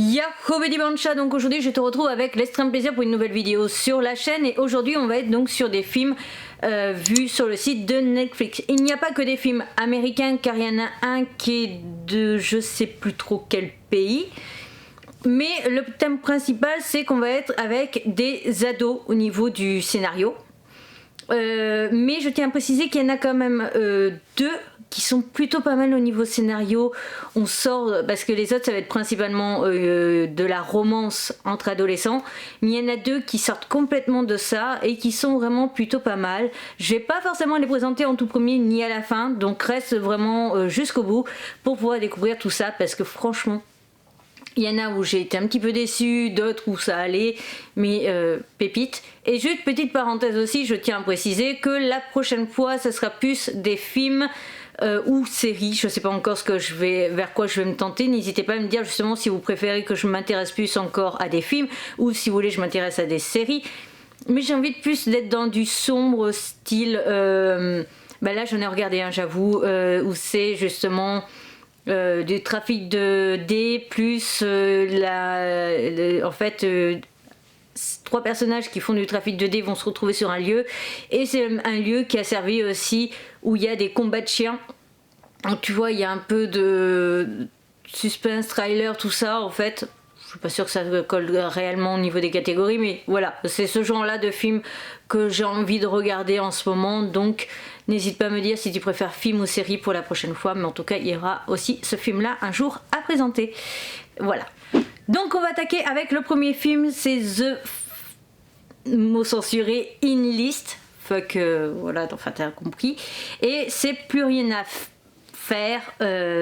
Yahoo Betty Bancha, donc aujourd'hui je te retrouve avec l'extrême plaisir pour une nouvelle vidéo sur la chaîne et aujourd'hui on va être donc sur des films vus sur le site de Netflix. Il n'y a pas que des films américains car il y en a un qui est de je sais plus trop quel pays. Mais le thème principal c'est qu'on va être avec des ados au niveau du scénario. Mais je tiens à préciser qu'il y en a quand même deux qui sont plutôt pas mal au niveau scénario. On sort, parce que les autres ça va être principalement de la romance entre adolescents, mais il y en a deux qui sortent complètement de ça et qui sont vraiment plutôt pas mal. Je vais pas forcément les présenter en tout premier ni à la fin, donc reste vraiment jusqu'au bout pour pouvoir découvrir tout ça, parce que franchement il y en a où j'ai été un petit peu déçue, d'autres où ça allait, mais pépite. Et juste petite parenthèse aussi, je tiens à préciser que la prochaine fois, ça sera plus des films ou séries. Je ne sais pas encore vers quoi je vais me tenter. N'hésitez pas à me dire justement si vous préférez que je m'intéresse plus encore à des films ou si vous voulez que je m'intéresse à des séries. Mais j'ai envie de plus d'être dans du sombre style... bah là, j'en ai regardé un, j'avoue, où c'est justement... du trafic de dés plus en fait trois personnages qui font du trafic de dés vont se retrouver sur un lieu et c'est un lieu qui a servi aussi où il y a des combats de chiens. Donc tu vois, il y a un peu de suspense, trailer, tout ça en fait. Je suis pas sûre que ça colle réellement au niveau des catégories, mais voilà, c'est ce genre là de film que j'ai envie de regarder en ce moment, donc n'hésite pas à me dire si tu préfères film ou série pour la prochaine fois, mais en tout cas il y aura aussi ce film là un jour à présenter. Voilà, donc on va attaquer avec le premier film, c'est The mot censuré In List, fuck, voilà, enfin t'as compris, et c'est plus rien à faire,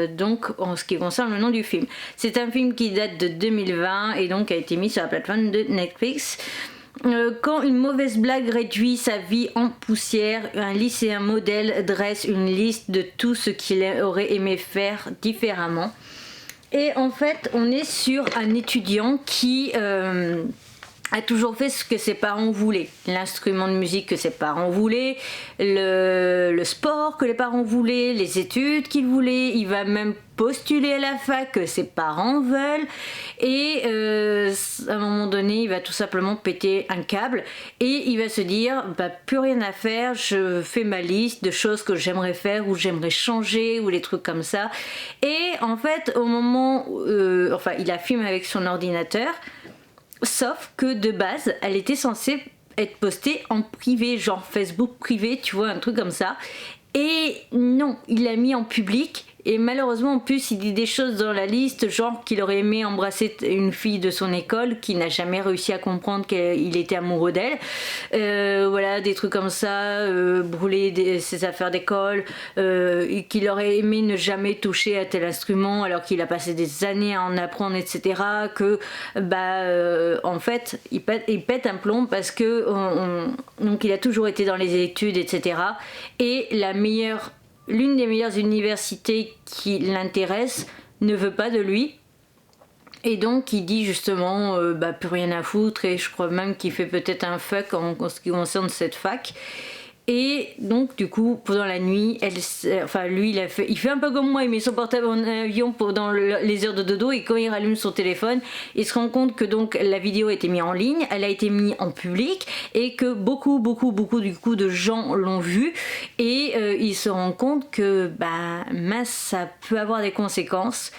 donc en ce qui concerne le nom du film. C'est un film qui date de 2020 et donc a été mis sur la plateforme de Netflix. Quand une mauvaise blague réduit sa vie en poussière, un lycéen modèle dresse une liste de tout ce qu'il aurait aimé faire différemment. Et en fait, on est sur un étudiant qui a toujours fait ce que ses parents voulaient, l'instrument de musique que ses parents voulaient, le sport que les parents voulaient, les études qu'il voulait, il va même postuler à la fac que ses parents veulent, et à un moment donné il va tout simplement péter un câble et il va se dire bah, plus rien à faire, je fais ma liste de choses que j'aimerais faire ou j'aimerais changer ou les trucs comme ça. Et en fait au moment enfin il la filme avec son ordinateur, sauf que de base elle était censée être postée en privé, genre Facebook privé, tu vois, un truc comme ça, et non, il l'a mis en public. Et malheureusement en plus il dit des choses dans la liste genre qu'il aurait aimé embrasser une fille de son école qui n'a jamais réussi à comprendre qu'il était amoureux d'elle, voilà, des trucs comme ça, brûler ses affaires d'école, qu'il aurait aimé ne jamais toucher à tel instrument alors qu'il a passé des années à en apprendre, etc. Que bah en fait il pète un plomb parce que donc il a toujours été dans les études, etc. Et l'une des meilleures universités qui l'intéresse ne veut pas de lui, et donc il dit justement bah plus rien à foutre, et je crois même qu'il fait peut-être un fuck en ce qui concerne cette fac. Et donc du coup pendant la nuit, lui il fait un peu comme moi, il met son portable en avion pendant les heures de dodo, et quand il rallume son téléphone il se rend compte que donc la vidéo a été mise en ligne, elle a été mise en public et que beaucoup du coup de gens l'ont vue, et il se rend compte que bah mince, ça peut avoir des conséquences.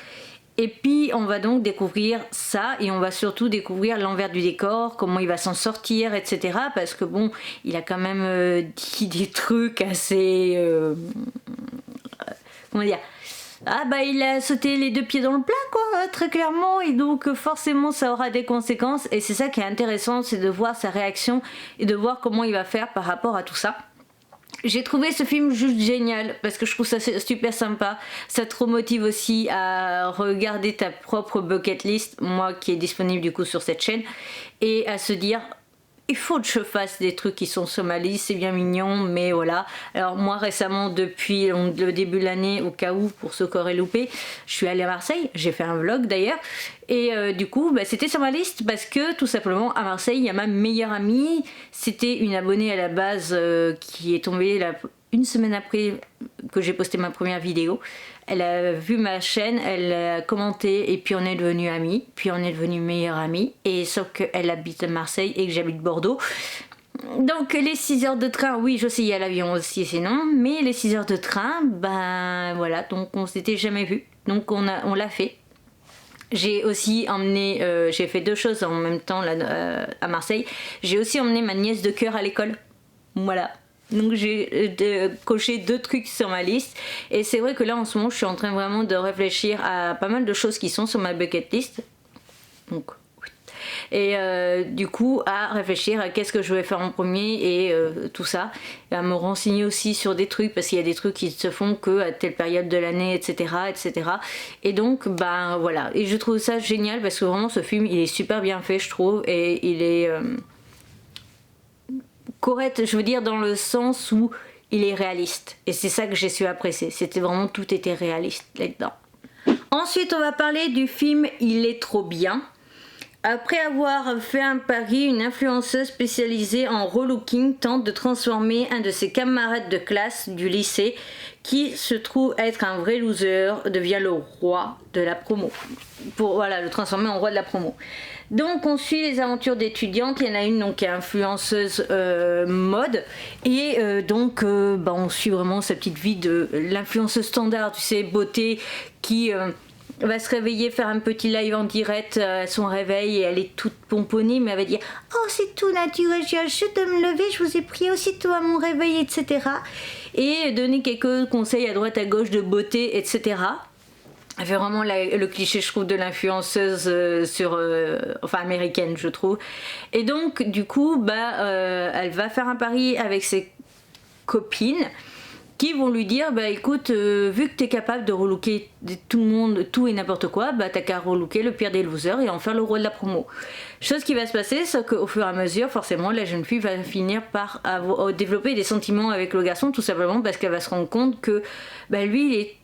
Et puis on va donc découvrir ça, et on va surtout découvrir l'envers du décor, comment il va s'en sortir, etc. Parce que bon, il a quand même dit des trucs assez... comment dire, ah bah il a sauté les deux pieds dans le plat quoi, très clairement, et donc forcément ça aura des conséquences, et c'est ça qui est intéressant, c'est de voir sa réaction et de voir comment il va faire par rapport à tout ça. J'ai trouvé ce film juste génial parce que je trouve ça super sympa, ça te remotive aussi à regarder ta propre bucket list, moi qui est disponible du coup sur cette chaîne, et à se dire il faut que je fasse des trucs qui sont sur ma liste, c'est bien mignon, mais voilà. Alors moi récemment, depuis le début de l'année, au cas où, pour ceux qui auraient loupé, je suis allée à Marseille, j'ai fait un vlog d'ailleurs, et du coup bah, c'était sur ma liste parce que tout simplement à Marseille il y a ma meilleure amie, c'était une abonnée à la base qui est tombée une semaine après que j'ai posté ma première vidéo. elle a vu ma chaîne, elle a commenté et puis on est devenus amis, puis on est devenus meilleurs amis, et sauf qu'elle habite à Marseille et que j'habite Bordeaux. Donc les 6 heures de train, oui je sais il y a l'avion aussi sinon, mais les 6 heures de train, ben voilà, donc on s'était jamais vu, donc on l'a fait. J'ai aussi emmené, j'ai fait 2 choses en même temps là, à Marseille, j'ai aussi emmené ma nièce de cœur à l'école, voilà. Donc j'ai coché 2 trucs sur ma liste, et c'est vrai que là en ce moment je suis en train vraiment de réfléchir à pas mal de choses qui sont sur ma bucket list. Donc et du coup à réfléchir à qu'est-ce que je vais faire en premier et tout ça, et à me renseigner aussi sur des trucs parce qu'il y a des trucs qui se font que à telle période de l'année, etc., et donc ben voilà, et je trouve ça génial parce que vraiment ce film il est super bien fait je trouve, et il est correct, je veux dire dans le sens où il est réaliste, et c'est ça que j'ai su apprécier, c'était vraiment tout était réaliste là-dedans. Ensuite on va parler du film Il est trop bien. Après avoir fait un pari, une influenceuse spécialisée en relooking tente de transformer un de ses camarades de classe du lycée, qui se trouve être un vrai loser, devient le roi de la promo. Pour voilà, le transformer en roi de la promo. Donc on suit les aventures d'étudiantes, il y en a une donc, qui est influenceuse mode, et donc bah, on suit vraiment sa petite vie de l'influenceuse standard, tu sais, beauté, qui... va se réveiller, faire un petit live en direct à son réveil, et elle est toute pomponnée, mais elle va dire « Oh, c'est tout naturel, je viens juste de me lever, je vous ai pris aussitôt à mon réveil, etc. » Et donner quelques conseils à droite à gauche de beauté, etc. Elle fait vraiment le cliché, je trouve, de l'influenceuse enfin américaine, je trouve. Et donc, du coup, bah, elle va faire un pari avec ses copines, qui vont lui dire bah écoute, vu que tu es capable de relooker tout le monde, tout et n'importe quoi, bah t'as qu'à relooker le pire des losers et en faire le roi de la promo. Chose qui va se passer, c'est qu'au fur et à mesure, forcément, la jeune fille va finir par développer des sentiments avec le garçon, tout simplement parce qu'elle va se rendre compte que bah, lui, il est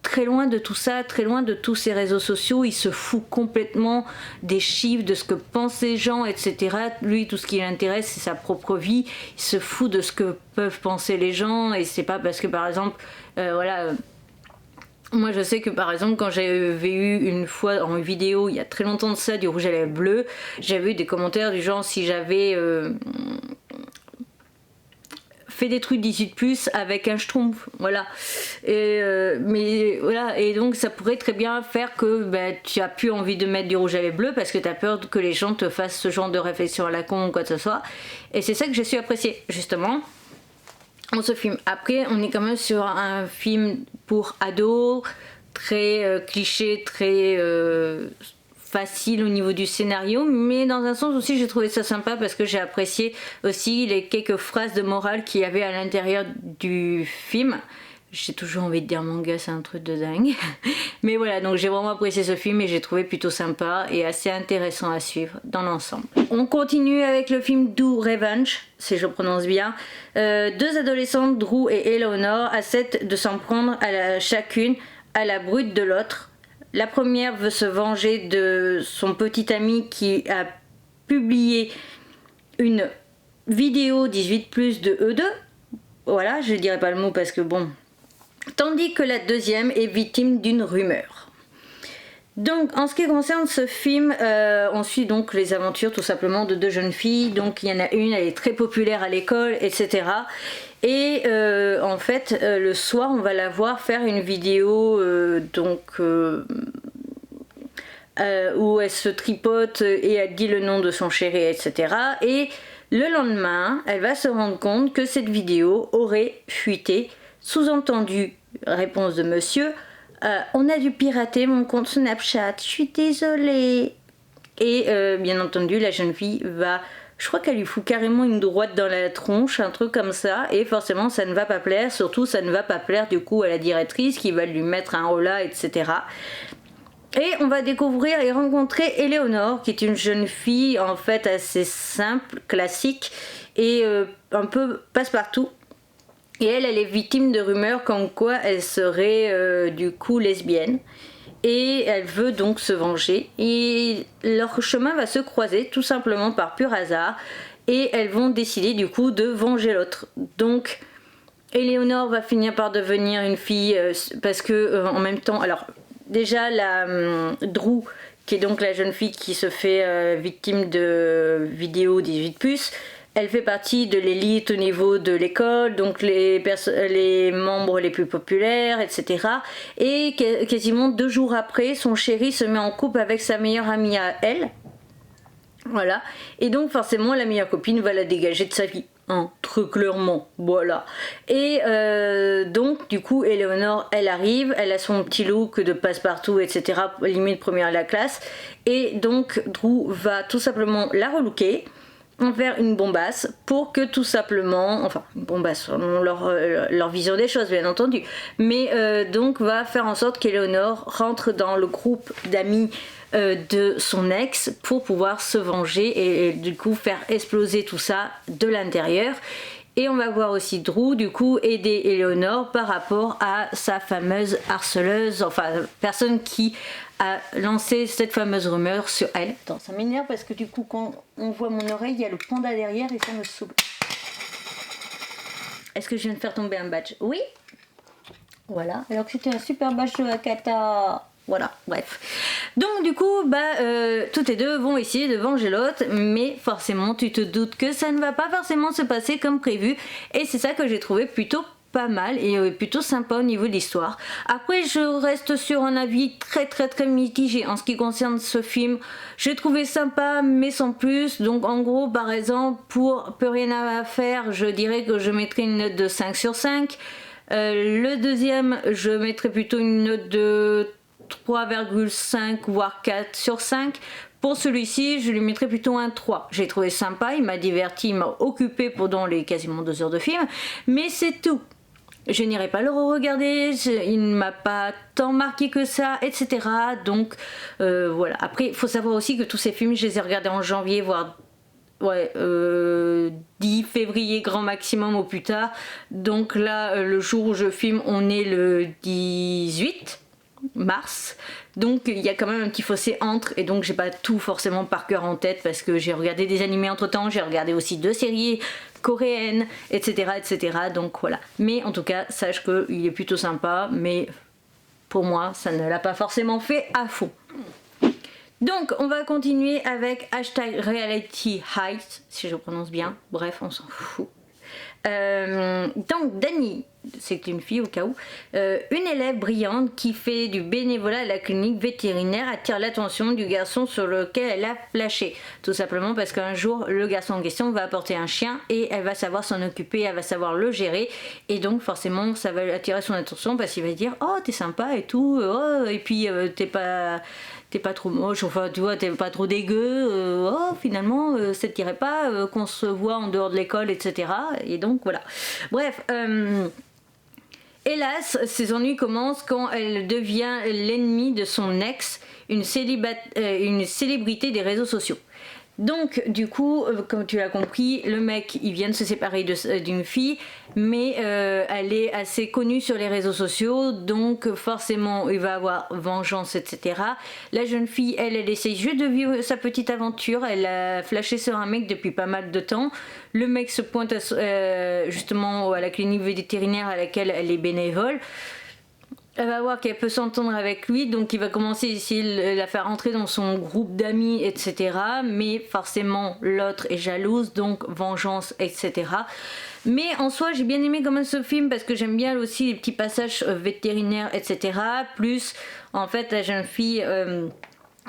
très loin de tout ça, très loin de tous ces réseaux sociaux, il se fout complètement des chiffres, de ce que pensent les gens, etc. Lui, tout ce qui l'intéresse, c'est sa propre vie, il se fout de ce que peuvent penser les gens, et c'est pas parce que, par exemple, voilà... Moi je sais que par exemple quand j'avais eu une fois en vidéo, il y a très longtemps de ça, du rouge à lèvres bleu, j'avais eu des commentaires du genre si j'avais... fait des trucs 18+ avec un schtroumpf, voilà. Et mais voilà, et donc ça pourrait très bien faire que bah, tu as plus envie de mettre du rouge à lèvres bleu parce que tu as peur que les gens te fassent ce genre de réflexion à la con ou quoi que ce soit. Et c'est ça que j'ai su apprécier justement dans ce film. Après on est quand même sur un film pour ados, très cliché, très facile au niveau du scénario, mais dans un sens aussi j'ai trouvé ça sympa parce que j'ai apprécié aussi les quelques phrases de morale qu'il y avait à l'intérieur du film. J'ai toujours envie de dire manga, c'est un truc de dingue. Mais voilà, donc j'ai vraiment apprécié ce film et j'ai trouvé plutôt sympa et assez intéressant à suivre dans l'ensemble. On continue avec le film Do Revenge, si je prononce bien. 2 adolescentes, Drew et Eleanor, essaient de s'en prendre chacune à la brute de l'autre. La première veut se venger de son petit ami qui a publié une vidéo 18+ de eux deux. Voilà, je ne dirai pas le mot parce que bon. Tandis que la deuxième est victime d'une rumeur. Donc en ce qui concerne ce film, on suit donc les aventures tout simplement de 2 jeunes filles. Donc il y en a une, elle est très populaire à l'école, etc. Et en fait, le soir, on va la voir faire une vidéo où elle se tripote et elle dit le nom de son chéri, etc. Et le lendemain, elle va se rendre compte que cette vidéo aurait fuité. Sous-entendu, réponse de monsieur, on a dû pirater mon compte Snapchat, je suis désolée. Et bien entendu, la jeune fille va... Je crois qu'elle lui fout carrément une droite dans la tronche, un truc comme ça, et forcément ça ne va pas plaire, surtout ça ne va pas plaire du coup à la directrice qui va lui mettre un holà, etc. Et on va découvrir et rencontrer Eleanor, qui est une jeune fille en fait assez simple, classique, et un peu passe-partout. Et elle est victime de rumeurs comme quoi elle serait du coup lesbienne. Et elle veut donc se venger et leur chemin va se croiser tout simplement par pur hasard et elles vont décider du coup de venger l'autre. Donc Éléonore va finir par devenir une fille parce que en même temps, alors déjà la Drew, qui est donc la jeune fille qui se fait victime de vidéos 18+, elle fait partie de l'élite au niveau de l'école, donc les membres les plus populaires, etc. Et quasiment 2 jours après, son chéri se met en couple avec sa meilleure amie à elle. Voilà. Et donc forcément, la meilleure copine va la dégager de sa vie. Hein, très clairement, voilà. Et donc du coup Éléonore elle arrive, elle a son petit look de passe-partout, etc., limite première à la classe, et donc Drew va tout simplement la relooker, en faire une bombasse, pour que tout simplement, enfin une bombasse selon leur vision des choses bien entendu, mais donc va faire en sorte qu'Éléonore rentre dans le groupe d'amis de son ex pour pouvoir se venger et du coup faire exploser tout ça de l'intérieur. Et on va voir aussi Drew du coup aider Éléonore par rapport à sa fameuse harceleuse, enfin personne qui a lancé cette fameuse rumeur sur elle. Attends, ça m'énerve parce que du coup quand on voit mon oreille, il y a le panda derrière et ça me saoule. Est-ce que je viens de faire tomber un badge? Oui. Voilà, alors que c'était un super badge de Akata. Voilà, bref. Donc du coup, toutes les deux vont essayer de venger l'autre, mais forcément tu te doutes que ça ne va pas forcément se passer comme prévu, et c'est ça que j'ai trouvé plutôt pas mal et plutôt sympa au niveau de l'histoire. Après, je reste sur un avis très mitigé en ce qui concerne ce film. J'ai trouvé sympa mais sans plus, donc en gros par exemple pour Peu rien à faire, je dirais que je mettrais une note de 5 sur 5. Le deuxième, je mettrais plutôt une note de 3,5 voire 4 sur 5. Pour celui-ci, je lui mettrais plutôt un 3. J'ai trouvé sympa, il m'a diverti, il m'a occupé pendant les quasiment 2 heures de film, mais c'est tout. Je n'irai pas le re-regarder, il ne m'a pas tant marqué que ça, etc. Donc voilà. Après, il faut savoir aussi que tous ces films, je les ai regardés en janvier, voire 10 février grand maximum au plus tard. Donc là, le jour où je filme, on est le 18 mars, donc il y a quand même un petit fossé entre, et donc j'ai pas tout forcément par cœur en tête parce que j'ai regardé des animés entre temps, j'ai regardé aussi 2 séries coréennes, etc., donc voilà. Mais en tout cas, sache qu'il est plutôt sympa, mais pour moi ça ne l'a pas forcément fait à fond. Donc on va continuer avec #reality height, si je prononce bien, bref on s'en fout. Donc Dani, c'est une fille au cas où, une élève brillante qui fait du bénévolat à la clinique vétérinaire attire l'attention du garçon sur lequel elle a flashé, tout simplement parce qu'un jour le garçon en question va apporter un chien et elle va savoir s'en occuper, elle va savoir le gérer, et donc forcément ça va attirer son attention parce qu'il va dire oh t'es sympa et tout, oh, et puis t'es pas trop moche, enfin tu vois, t'es pas trop dégueu, oh finalement ça te dirait pas qu'on se voit en dehors de l'école, etc. Et donc voilà. Bref, hélas, ses ennuis commencent quand elle devient l'ennemie de son ex, une célébrité des réseaux sociaux. Donc du coup, comme tu l'as compris, le mec il vient de se séparer d'une fille, mais elle est assez connue sur les réseaux sociaux, donc forcément il va avoir vengeance, etc. La jeune fille, elle essaie juste de vivre sa petite aventure, elle a flashé sur un mec depuis pas mal de temps. Le mec se pointe justement à la clinique vétérinaire à laquelle elle est bénévole. Elle va voir qu'elle peut s'entendre avec lui, donc il va commencer à essayer de la faire entrer dans son groupe d'amis, etc. Mais forcément, l'autre est jalouse, donc vengeance, etc. Mais en soi, j'ai bien aimé quand même ce film parce que j'aime bien aussi les petits passages vétérinaires, etc. Plus, en fait, la jeune fille...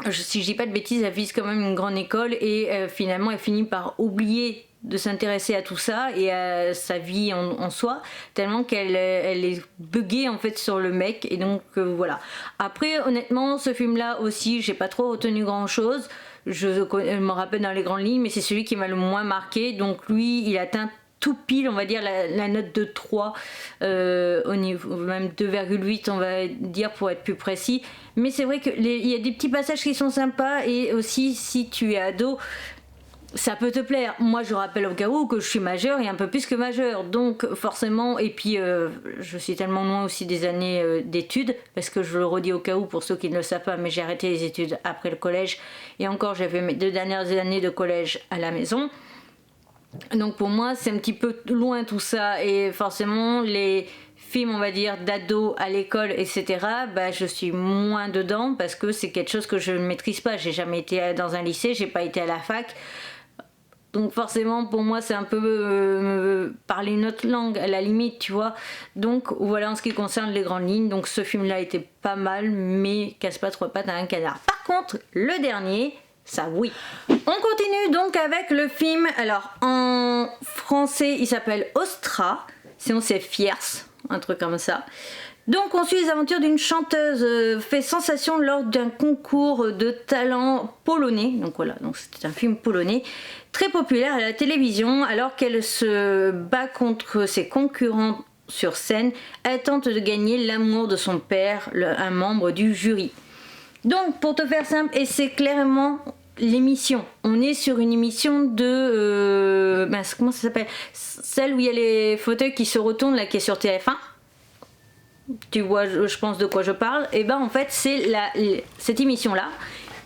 si je dis pas de bêtises, elle vise quand même une grande école et finalement elle finit par oublier de s'intéresser à tout ça et à sa vie en soi, tellement qu'elle est buggée en fait sur le mec, et donc voilà. Après honnêtement ce film là aussi j'ai pas trop retenu grand chose, je me rappelle dans les grandes lignes, mais c'est celui qui m'a le moins marqué, donc lui il atteint tout pile on va dire la note de 3 au niveau même 2,8 on va dire pour être plus précis, mais c'est vrai qu'il y a des petits passages qui sont sympas, et aussi si tu es ado ça peut te plaire. Moi je rappelle au cas où que je suis majeure et un peu plus que majeure, donc forcément, et puis je suis tellement loin aussi des années d'études, parce que je le redis au cas où pour ceux qui ne le savent pas, mais j'ai arrêté les études après le collège, et encore j'avais mes 2 dernières années de collège à la maison. Donc pour moi c'est un petit peu loin tout ça, et forcément les films on va dire d'ados à l'école etc, bah je suis moins dedans parce que c'est quelque chose que je ne maîtrise pas. J'ai jamais été dans un lycée, j'ai pas été à la fac, donc forcément pour moi c'est un peu parler une autre langue à la limite, tu vois. Donc voilà en ce qui concerne les grandes lignes. Donc ce film là était pas mal, mais casse pas trois pattes à un canard. Par contre le dernier, ça oui. On continue donc avec le film, alors en français il s'appelle Ostra, sinon c'est Fierce, un truc comme ça. Donc on suit les aventures d'une chanteuse fait sensation lors d'un concours de talent polonais. Donc voilà, donc c'était un film polonais très populaire à la télévision. Alors qu'elle se bat contre ses concurrents sur scène, elle tente de gagner l'amour de son père, un membre du jury. Donc pour te faire simple, et c'est clairement l'émission, on est sur une émission de comment ça s'appelle, celle où il y a les fauteuils qui se retournent là, qui est sur TF1. Tu vois je pense de quoi je parle. Et ben en fait c'est cette émission là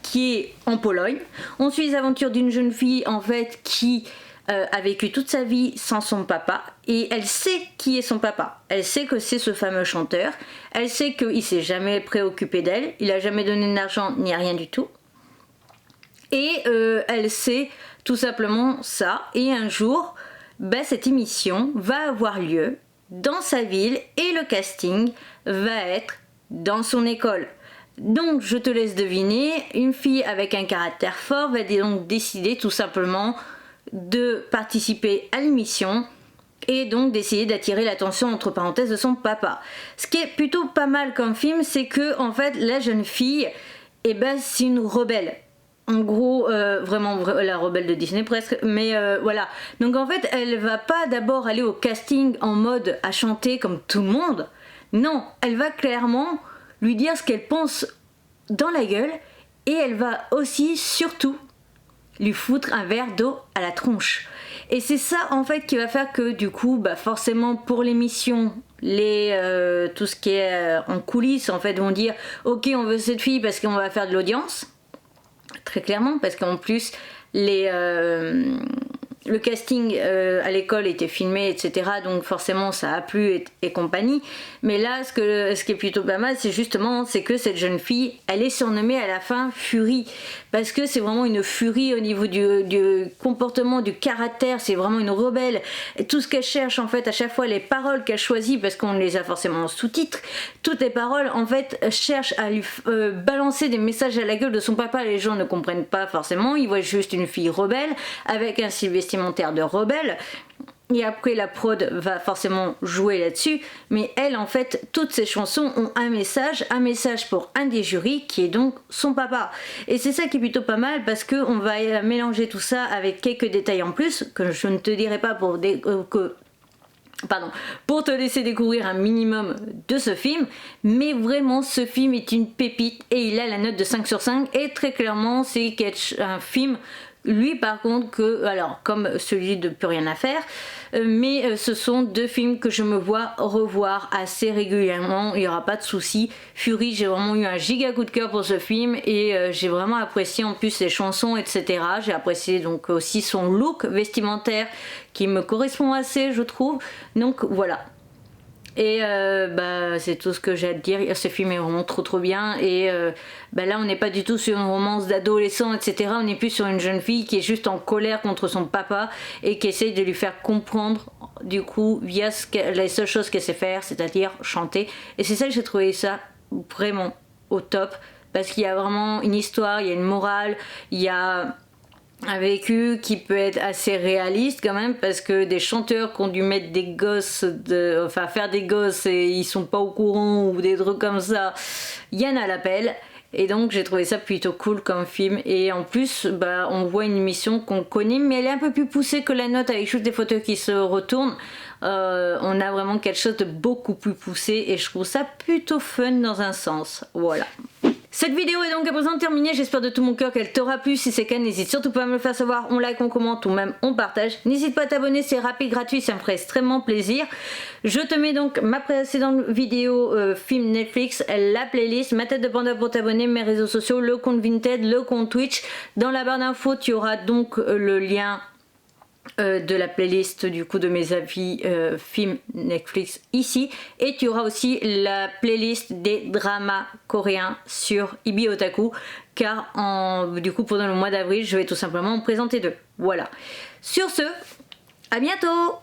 qui est en Pologne. On suit les aventures d'une jeune fille en fait qui a vécu toute sa vie sans son papa, et elle sait qui est son papa. Elle sait que c'est ce fameux chanteur. Elle sait qu'il s'est jamais préoccupé d'elle, il a jamais donné d'argent ni rien du tout. Et elle sait tout simplement ça. Et un jour, bah, cette émission va avoir lieu dans sa ville et le casting va être dans son école. Donc je te laisse deviner, une fille avec un caractère fort va donc décider tout simplement de participer à l'émission et donc d'essayer d'attirer l'attention entre parenthèses de son papa. Ce qui est plutôt pas mal comme film, c'est que en fait la jeune fille, eh ben, c'est une rebelle. En gros, vraiment la rebelle de Disney presque, mais voilà. Donc en fait, elle va pas d'abord aller au casting en mode à chanter comme tout le monde. Non, elle va clairement lui dire ce qu'elle pense dans la gueule, et elle va aussi, surtout, lui foutre un verre d'eau à la tronche. Et c'est ça en fait qui va faire que du coup, bah forcément pour l'émission, tout ce qui est en coulisses en fait vont dire ok on veut cette fille parce qu'on va faire de l'audience. Très clairement, parce qu'en plus le casting à l'école était filmé, etc. Donc forcément ça a plu et compagnie. Mais là, ce qui est plutôt pas mal, c'est justement que cette jeune fille, elle est surnommée à la fin Fury, parce que c'est vraiment une furie au niveau du comportement, du caractère. C'est vraiment une rebelle. Et tout ce qu'elle cherche en fait, à chaque fois les paroles qu'elle choisit, parce qu'on les a forcément en sous-titres, toutes les paroles en fait cherchent à lui balancer des messages à la gueule de son papa. Les gens ne comprennent pas forcément, ils voient juste une fille rebelle avec un style vestimentaire de rebelle. Et après la prod va forcément jouer là-dessus, mais elle en fait toutes ses chansons ont un message pour un des jurys qui est donc son papa. Et c'est ça qui est plutôt pas mal, parce que on va mélanger tout ça avec quelques détails en plus que je ne te dirai pas pour te laisser découvrir un minimum de ce film. Mais vraiment ce film est une pépite et il a la note de 5 sur 5, et très clairement c'est un film, lui par contre, alors comme celui de Plus rien à faire, mais ce sont deux films que je me vois revoir assez régulièrement, il n'y aura pas de souci. Fury, j'ai vraiment eu un giga coup de cœur pour ce film, et j'ai vraiment apprécié en plus les chansons etc. J'ai apprécié donc aussi son look vestimentaire qui me correspond assez je trouve, donc voilà. Et c'est tout ce que j'ai à te dire. Ce film est vraiment trop bien, et là on n'est pas du tout sur une romance d'adolescent etc, on est plus sur une jeune fille qui est juste en colère contre son papa et qui essaye de lui faire comprendre du coup via la seule chose qu'elle sait faire, c'est-à-dire chanter. Et c'est ça que j'ai trouvé ça vraiment au top, parce qu'il y a vraiment une histoire, il y a une morale, il y a un vécu qui peut être assez réaliste quand même, parce que des chanteurs qui ont dû mettre des gosses, faire des gosses et ils sont pas au courant ou des trucs comme ça, il y en a l'appel. Et donc j'ai trouvé ça plutôt cool comme film, et en plus on voit une émission qu'on connaît, mais elle est un peu plus poussée que la nôtre avec juste des fauteuils qui se retournent. On a vraiment quelque chose de beaucoup plus poussé, et je trouve ça plutôt fun dans un sens. Voilà. Cette vidéo est donc à présent terminée, j'espère de tout mon cœur qu'elle t'aura plu. Si c'est le cas, n'hésite surtout pas à me le faire savoir, on like, on commente ou même on partage. N'hésite pas à t'abonner, c'est rapide, gratuit, ça me ferait extrêmement plaisir. Je te mets donc ma précédente vidéo film Netflix, la playlist, ma tête de panda pour t'abonner, mes réseaux sociaux, le compte Vinted, le compte Twitch. Dans la barre d'infos, tu auras donc le lien de la playlist du coup de mes avis films Netflix ici, et tu auras aussi la playlist des dramas coréens sur Ibi Otaku, car du coup pendant le mois d'avril je vais tout simplement en présenter deux. Voilà, sur ce, à bientôt.